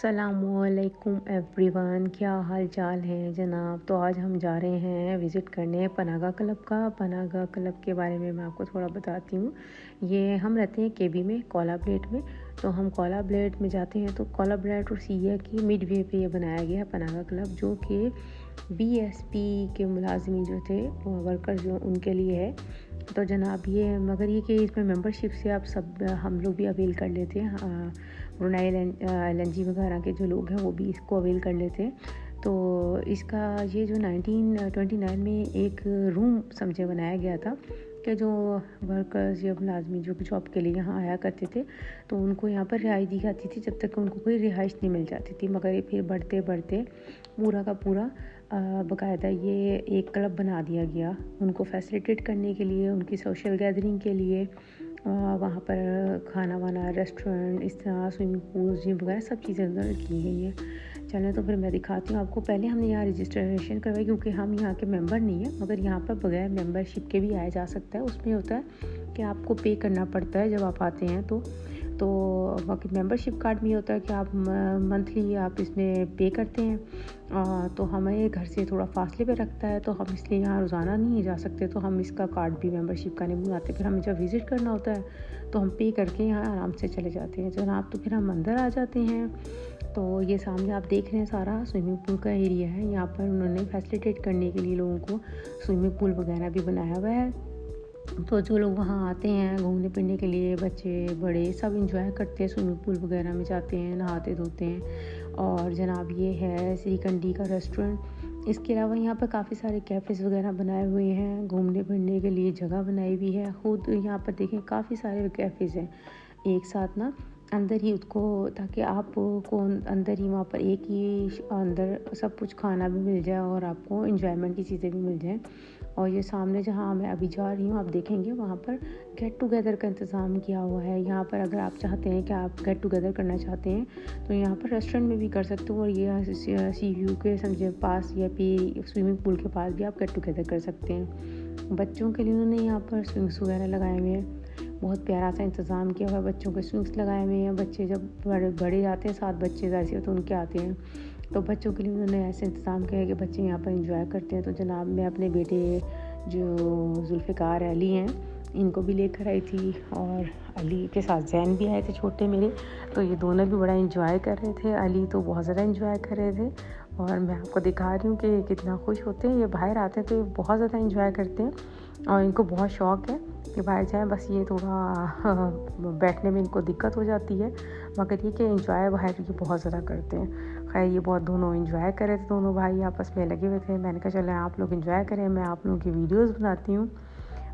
अस्सलामुअलैकुम एवरीवन, क्या हाल चाल है जनाब। तो आज हम जा रहे हैं विज़िट करने पनागा क्लब का। पनागा क्लब के बारे में मैं आपको थोड़ा बताती हूँ। ये हम रहते हैं केबी में, कोला ब्लेड में। तो हम कोला ब्लेड में जाते हैं तो कोला ब्लेड और सीरिया की मिड वे पे ये बनाया गया है पनागा क्लब, जो कि बीएसपी के मुलाजिमी जो थे, वर्कर जो, उनके लिए है। तो जनाब ये मगर ये कि इसमें मेंबरशिप से आप सब हम लोग भी अवेल कर लेते हैं। ब्रुनाई एलएनजी वगैरह के जो लोग हैं वो भी इसको अवेल कर लेते हैं। तो इसका ये जो 1929 में एक रूम समझे बनाया गया था कि जो वर्कर्स या मुलाजमी जो जॉब के लिए यहाँ आया करते थे तो उनको यहाँ पर रिहाई दी जाती थी जब तक उनको कोई रिहाइश नहीं मिल जाती थी। मगर ये फिर बढ़ते बढ़ते पूरा का पूरा बाकायदा ये एक क्लब बना दिया गया उनको फैसिलिटेट करने के लिए, उनकी सोशल गैदरिंग के लिए। वहाँ पर खाना वाना, रेस्टोरेंट, इस तरह स्विमिंग पूल, जिम वगैरह सब चीज़ें अंदर की गई हैं। चलें तो फिर मैं दिखाती हूँ आपको। पहले हमने यहाँ रजिस्ट्रेशन करवाई क्योंकि हम यहाँ के मेंबर नहीं हैं, मगर यहाँ पर बगैर मेंबरशिप के भी आया जा सकता है। उसमें होता है कि आपको पे करना पड़ता है जब आप आते हैं तो बाकी मेंबरशिप कार्ड में होता है कि आप मंथली आप इसमें पे करते हैं। तो हमें घर से थोड़ा फासले पे रखता है तो हम इसलिए यहाँ रोज़ाना नहीं जा सकते, तो हम इसका कार्ड भी मेंबरशिप का नहीं बनाते। फिर हमें जब विज़िट करना होता है तो हम पे करके यहाँ आराम से चले जाते हैं जनाब। तो फिर हम अंदर आ जाते हैं। तो ये सामने आप देख रहे हैं सारा स्विमिंग पूल का एरिया है। यहाँ पर उन्होंने फैसिलिटेट करने के लिए लोगों को स्विमिंग पूल वगैरह भी बनाया हुआ है। तो जो लोग वहाँ आते हैं घूमने फिरने के लिए, बच्चे बड़े सब इंजॉय करते हैं, स्विमिंग पूल वगैरह में जाते हैं, नहाते धोते हैं। और जनाब ये है श्रीकंडी का रेस्टोरेंट। इसके अलावा यहाँ पर काफ़ी सारे कैफ़ेज़ वगैरह बनाए हुए हैं, घूमने फिरने के लिए जगह बनाई हुई है। खुद यहाँ पर देखें काफ़ी सारे कैफ़ेज़ हैं एक साथ ना अंदर ही उसको, ताकि आपको अंदर ही वहाँ पर एक ही अंदर सब कुछ खाना भी मिल जाए और आपको एंजॉयमेंट की चीज़ें भी मिल जाएं। और ये सामने जहाँ मैं अभी जा रही हूँ आप देखेंगे वहाँ पर गेट टुगेदर का इंतज़ाम किया हुआ है। यहाँ पर अगर आप चाहते हैं कि आप गेट टुगेदर करना चाहते हैं तो यहाँ पर रेस्टोरेंट में भी कर सकते हो, और ये सी व्यू के समझे पास या फिर स्विमिंग पूल के पास भी आप गेट टुगेदर कर सकते हैं। बच्चों के लिए उन्होंने यहाँ पर स्विंग्स वगैरह लगाए हुए हैं, बहुत प्यारा सा इंतज़ाम किया हुआ है। बच्चों के स्विंग्स लगाए हुए हैं। बच्चे जब बड़े जाते हैं, 7 बच्चे ऐसे तो उनके आते हैं, तो बच्चों के लिए उन्होंने ऐसे इंतज़ाम किया है कि बच्चे यहाँ पर एंजॉय करते हैं। तो जनाब मैं अपने बेटे जो जुल्फ़िकार अली हैं इनको भी लेकर आई थी, और अली के साथ जैन भी आए थे छोटे मेरे। तो ये दोनों भी बड़ा एंजॉय कर रहे थे। अली तो बहुत ज़्यादा एंजॉय कर रहे थे, और मैं आपको दिखा रही हूँ कि कितना खुश होते हैं। ये बाहर आते हैं तो ये बहुत ज़्यादा एंजॉय करते हैं और इनको बहुत शौक़ है कि बाहर जाएँ। बस ये थोड़ा बैठने में इनको दिक्कत हो जाती है, मगर ये कि एंजॉय बाहर ये बहुत ज़्यादा करते हैं। खैर ये बहुत दोनों एंजॉय कर रहे थे, दोनों भाई आपस में लगे हुए थे। मैंने कहा चलें आप लोग एंजॉय करें, मैं आप लोगों की वीडियोस बनाती हूँ।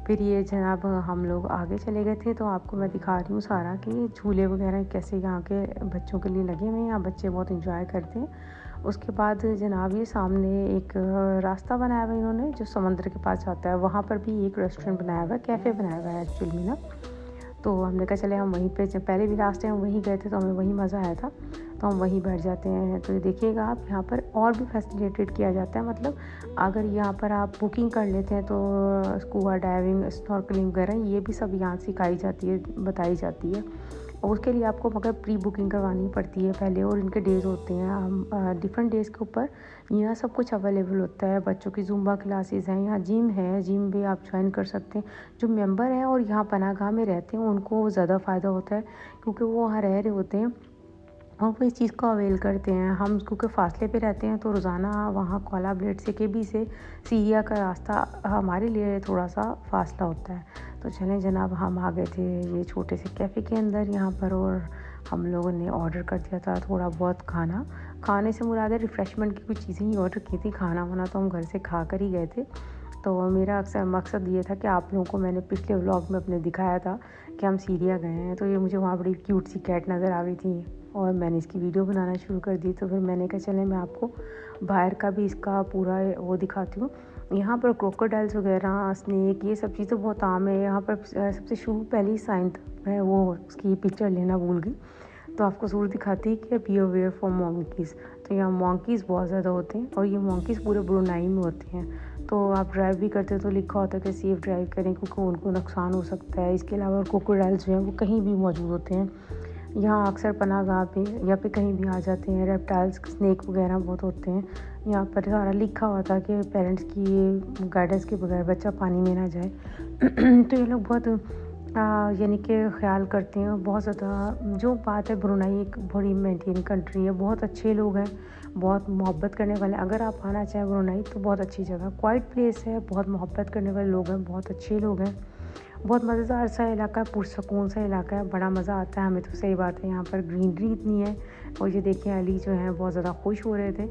फिर ये जनाब हम लोग आगे चले गए थे, तो आपको मैं दिखा रही हूँ सारा कि झूले वगैरह कैसे यहाँ के बच्चों के लिए लगे हुए हैं। यहाँ बच्चे बहुत एंजॉय करते हैं। उसके बाद जनाब ये सामने एक रास्ता बनाया हुआ है इन्होंने जो समंदर के पास जाता है। वहाँ पर भी एक रेस्टोरेंट बनाया हुआ है, कैफ़े बनाया हुआ है एक्चुअली में ना। तो हमने कहा चले हम वहीं पे, जब पहले भी लास्ट टाइम वहीं गए थे तो हमें वहीं मज़ा आया था, तो हम वहीं बैठ जाते हैं। तो ये देखिएगा आप, यहाँ पर और भी फैसिलिटेट किया जाता है। मतलब अगर यहाँ पर आप बुकिंग कर लेते हैं तो स्कूबा डाइविंग, स्नॉर्कलिंग वगैरह ये भी सब यहाँ सिखाई जाती है, बताई जाती है। और उसके लिए आपको मगर प्री बुकिंग करवानी पड़ती है पहले, और इनके डेज़ होते हैं। हम डिफरेंट डेज़ के ऊपर यहाँ सब कुछ अवेलेबल होता है। बच्चों की ज़ुम्बा क्लासेस हैं, यहाँ जिम है, जिम भी आप ज्वाइन कर सकते हैं। जो मेंबर हैं और यहाँ पनागाह में रहते हैं उनको ज़्यादा फ़ायदा होता है, क्योंकि वो वहाँ रह रहे होते हैं और वो इस चीज़ को अवेल करते हैं। हम क्योंकि फ़ासले पे रहते हैं तो रोज़ाना वहाँ कोला ब्लेड से केबी से सीरिया का रास्ता हमारे लिए थोड़ा सा फासला होता है। तो चलें जनाब हम आ गए थे ये छोटे से कैफ़े के अंदर यहाँ पर, और हम लोगों ने ऑर्डर कर दिया था थोड़ा बहुत खाना। खाने से मुराद है रिफ़्रेशमेंट की कुछ चीज़ें ही ऑर्डर की थी, खाना वाना तो हम घर से खा कर ही गए थे। तो मेरा अक्सर मकसद ये था कि आप लोगों को मैंने पिछले व्लॉग में अपने दिखाया था कि हम सीरिया गए हैं, तो ये मुझे वहाँ बड़ी क्यूट सी कैट नज़र आ रही थी और मैंने इसकी वीडियो बनाना शुरू कर दी। तो फिर मैंने कहा चलें मैं आपको बाहर का भी इसका पूरा वो दिखाती हूँ। यहाँ पर क्रोकोडाइल्स वगैरह, स्नेक, ये सब चीज़ें बहुत आम है। यहाँ पर सबसे शुरू पहली साइन मैं वो उसकी पिक्चर लेना भूल गई, तो आपको ज़रूर दिखाती है कि बी अवेयर फॉर मंकीज़। तो यहाँ मंकीज़ बहुत ज़्यादा होते हैं, और ये मंकीज़ पूरे ब्रुनाई में होते हैं। तो आप ड्राइव भी करते हो तो लिखा होता है कि सेफ़ ड्राइव करें क्योंकि उनको नुकसान हो सकता है। इसके अलावा क्रोकोडाइल्स जो हैं वो कहीं भी मौजूद होते हैं। यहाँ अक्सर पनाहगाह पे या फिर कहीं भी आ जाते हैं रेप्टाइल्स, स्नेक वगैरह बहुत होते हैं। यहाँ पर सारा लिखा हुआ था कि पेरेंट्स की गाइडेंस के बगैर बच्चा पानी में ना जाए। तो ये लोग बहुत यानी कि ख्याल करते हैं बहुत ज़्यादा। जो बात है, ब्रुनाई एक बड़ी मेंटेन कंट्री है, बहुत अच्छे लोग हैं, बहुत मोहब्बत करने वाले। अगर आप आना चाहें ब्रुनाई तो बहुत अच्छी जगह, क्वाइट प्लेस है, बहुत मोहब्बत करने वाले लोग हैं, बहुत अच्छे लोग हैं, बहुत मज़ेदार सा इलाका है, पुरसकून सा इलाका है, बड़ा मज़ा आता है हमें तो। सही बात है, यहाँ पर ग्रीनरी इतनी है। और ये देखिए अली जो है बहुत ज़्यादा खुश हो रहे थे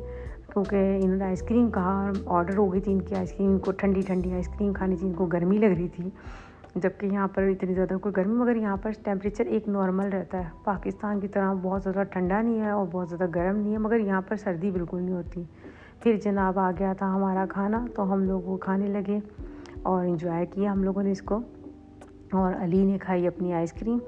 क्योंकि इन्होंने आइसक्रीम कहा, ऑर्डर हो गई थी इनकी आइसक्रीम, इनको ठंडी ठंडी आइसक्रीम खानी थी, इनको गर्मी लग रही थी, जबकि यहाँ पर इतनी ज़्यादा कोई गर्मी, मगर यहाँ पर टेम्परेचर एक नॉर्मल रहता है। पाकिस्तान की तरह बहुत ज़्यादा ठंडा नहीं है और बहुत ज़्यादा गर्म नहीं है, मगर यहाँ पर सर्दी बिल्कुल नहीं होती। फिर जनाब आ गया था हमारा खाना, तो हम लोग वो खाने लगे और इन्जॉय किया हम लोगों ने इसको। और अली ने खाई अपनी आइसक्रीम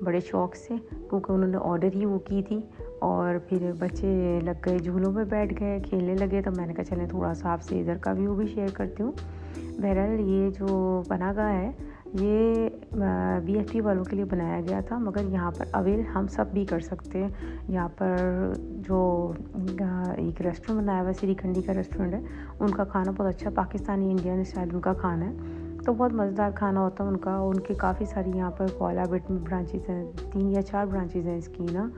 बड़े शौक़ से क्योंकि उन्होंने ऑर्डर ही वो की थी। और फिर बच्चे लग गए झूलों में, बैठ गए, खेलने लगे। तो मैंने कहा चलें थोड़ा सा आपसे इधर का व्यू भी शेयर करती हूँ। बहरहाल ये जो पनाहगाह है ये VIP वालों के लिए बनाया गया था, मगर यहाँ पर अवेल हम सब भी कर सकते हैं। यहाँ पर जो एक रेस्टोरेंट बनाया हुआ है, श्रीखंडी का रेस्टोरेंट है, उनका खाना बहुत अच्छा पाकिस्तानी इंडियन स्टाइल उनका खाना है, तो बहुत मज़ेदार खाना होता है उनका। उनके काफ़ी सारी यहाँ पर कोलाबेट में ब्रांचेस हैं, 3 या 4 ब्रांचेस हैं इसकी ना,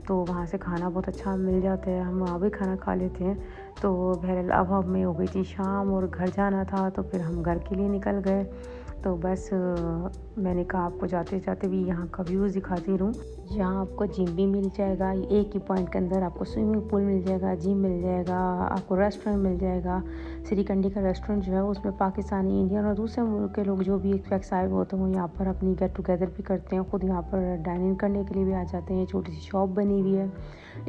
तो वहाँ से खाना बहुत अच्छा मिल जाता है, हम वहाँ भी खाना खा लेते हैं। तो बहरहाल अब हमें हो गई थी शाम और घर जाना था, तो फिर हम घर के लिए निकल गए। तो बस मैंने कहा आपको जाते जाते भी यहाँ का व्यूज़ दिखाती रहूँ। यहाँ आपको जिम भी मिल जाएगा, एक ही पॉइंट के अंदर आपको स्विमिंग पूल मिल जाएगा, जिम मिल जाएगा, आपको रेस्टोरेंट मिल जाएगा। श्रीखंडी का रेस्टोरेंट जो है उसमें पाकिस्तानी, इंडियन और दूसरे मुल्क के लोग जो भी एक्सपेक्ट आए होते हैं यहाँ पर अपनी गेट टुगेदर भी करते हैं, ख़ुद यहाँ पर डाइनिंग करने के लिए भी आ जाते हैं। छोटी सी शॉप बनी हुई है,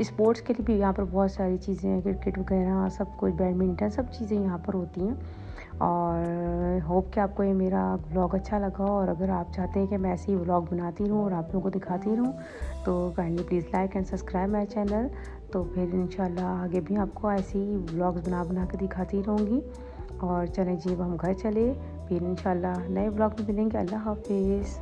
स्पोर्ट्स के लिए भी यहाँ पर बहुत सारी चीज़ें हैं, क्रिकेट वगैरह सब कुछ, बैडमिंटन, सब चीज़ें यहाँ पर होती हैं। और होप कि आपको ये मेरा व्लॉग अच्छा लगा, और अगर आप चाहते हैं कि मैं ऐसे ही व्लॉग बनाती रहूँ और आप लोगों को दिखाती रहूँ तो kindly please like and subscribe my channel. तो फिर इंशाल्लाह आगे भी आपको ऐसे ही व्लॉग्स बना के दिखाती रहूँगी। और चलें जी, अब हम घर चले, फिर इंशाल्लाह नए व्लॉग में मिलेंगे। अल्लाह हाफिज़।